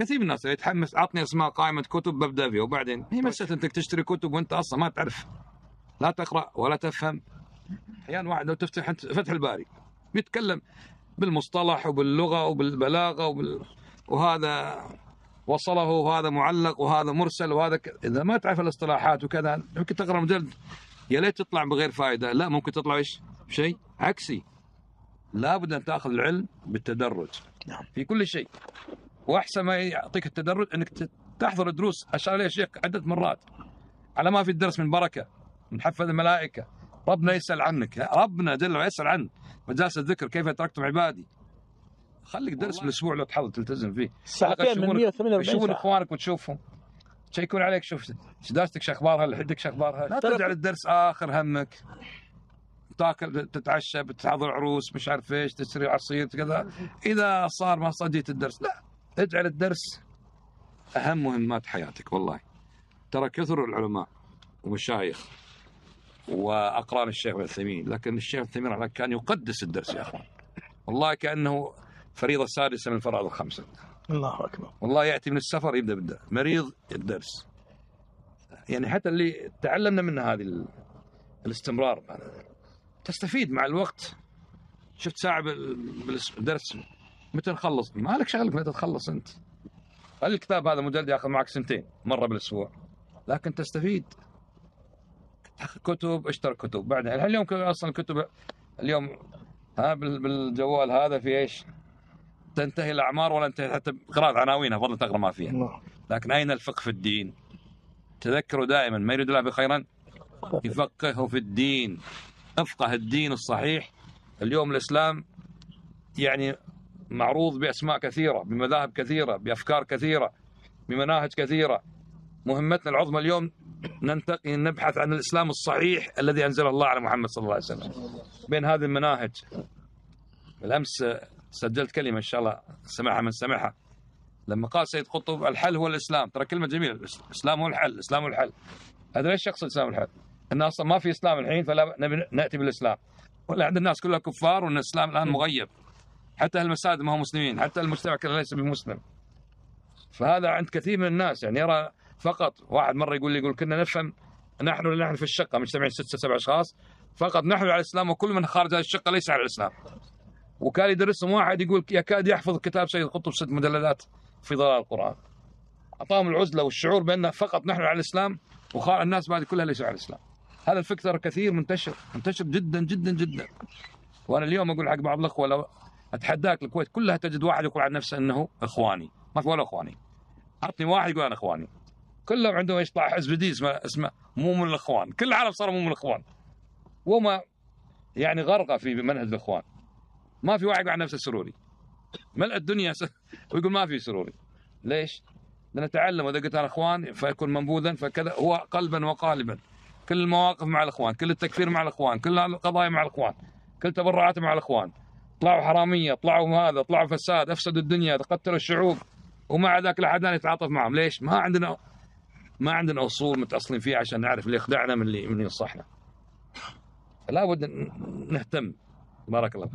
كثير من الناس يتحمس عطني اسماء قائمه كتب ببدا فيها، وبعدين هي مساله انك تشتري كتب وانت اصلا ما تعرف، لا تقرا ولا تفهم. احيانا واحد لو تفتح انت فتح الباري بيتكلم بالمصطلح وباللغه وبالبلاغه وهذا وصله وهذا معلق وهذا مرسل وهذا اذا ما تعرف الاصطلاحات وكذا ممكن تقرا مجلد يا ليت تطلع بغير فائده، لا ممكن تطلع ايش؟ شيء عكسي. لابد ان تاخذ العلم بالتدرج في كل شيء، واحسن ما يعطيك التدرج انك تحضر الدروس. اشار اليه الشيخ عده مرات على ما في الدرس من بركه، من حفظ الملائكه، ربنا يسال عنك، ربنا جل وعلا يسال عنك. مجالس الذكر كيف تركتم عبادي، خليك درس بالاسبوع لو تحضر تلتزم فيه. ساعتين من 148 ساعه يشوفون اخوانك وتشوفهم، تشيكون عليك، شوف دراستك شو اخبارها، لحدك شو اخبارها. لا ترجع للدرس اخر همك، تاكل تتعشى بتحضر عروس مش عارف ايش، تشتري عصير كذا، اذا صار ما صديت الدرس. لا، اجعل الدرس اهم مهمات حياتك. والله ترى كثر العلماء ومشايخ واقران الشيخ العثيمين، لكن الشيخ العثيمين كان يقدس الدرس يا اخوان، والله كانه فريضه سادسه من الفرائض الخمسه. الله اكبر. والله ياتي من السفر يبدا بالدرس، مريض الدرس. يعني حتى اللي تعلمنا منه هذه الاستمرار، تستفيد مع الوقت. شفت ساعه بالدرس متى نخلص؟ ما لك شغلك متى تخلص انت. الكتاب هذا مجلد ياخذ معك سنتين مره بالاسبوع، لكن تستفيد. كتب، اشتري كتب. بعدين اليوم اصلا الكتب اليوم بالجوال هذا في ايش؟ تنتهي الاعمار ولا انتهي حتى قراءه عناوينها فضلا تقرا ما فيها. لكن اين الفقه في الدين؟ تذكروا دائما ما يريد الله بخيرا يفقهه في الدين. افقه الدين الصحيح. اليوم الاسلام يعني معروض باسماء كثيره، بمذاهب كثيره، بافكار كثيره، بمناهج كثيره. مهمتنا العظمى اليوم نبحث عن الاسلام الصحيح الذي انزله الله على محمد صلى الله عليه وسلم بين هذه المناهج. بالامس سجلت كلمه ان شاء الله سمعها من سمعها، لما قال سيد قطب الحل هو الاسلام. ترى كلمه جميله، الاسلام هو الحل، الاسلام هو الحل. هذا ليش شخص الاسلام الحل؟ ان اصلا ما في اسلام الحين، فلا ناتي بالاسلام. ولا عند الناس كلها كفار، وان الاسلام الان مغيب. حتى المساجد ما هم مسلمين، حتى المجتمع كله ليس بمسلم. فهذا عند كثير من الناس يعني يرى فقط. واحد مره يقول كنا نفهم نحن في الشقه مجتمعين 6 7 اشخاص فقط نحن على الاسلام، وكل من خارج هذه الشقه ليس على الاسلام. وكان يدرسهم واحد يقول يكاد يحفظ كتاب سيد قطب 6 مجلدات في ضلال القرآن. أعطاهم العزلة والشعور بأن فقط نحن على الإسلام والناس بعد كلها ليسوا على الإسلام. هذا الفكر كثير منتشر جدا جدا جدا. وأنا اليوم أقول حق بعض الأخوة لو أتحداك الكويت كلها تجد واحد يقول عن نفسه أنه إخواني، ما في ولا إخواني. أعطني واحد يقول أنا إخواني. كلهم عندهم يطلع حزب جديد اسمه مو من الإخوان. كل العالم صاروا مو من الإخوان، وما يعني غرقة في منهج الإخوان. ما في واحد يقول عن نفسه سروري. ملء الدنيا ويقول ما في سروري. ليش؟ لنتعلم. وإذا قلت أنا إخوان فيكون منبوذا فكذا. هو قلبا وقالبا كل المواقف مع الإخوان، كل التكفير مع الإخوان، كل القضايا مع الإخوان، كل تبرعات مع الإخوان. طلعوا حرامية، طلعوا هذا، طلعوا فساد، أفسدوا الدنيا، قتلوا الشعوب، ومع ذاك لا أحد يتعاطف معهم. ليش؟ ما عندنا أصول متأصلين فيها عشان نعرف اللي يخدعنا من اللي ينصحنا. فلا بد نهتم. بارك الله.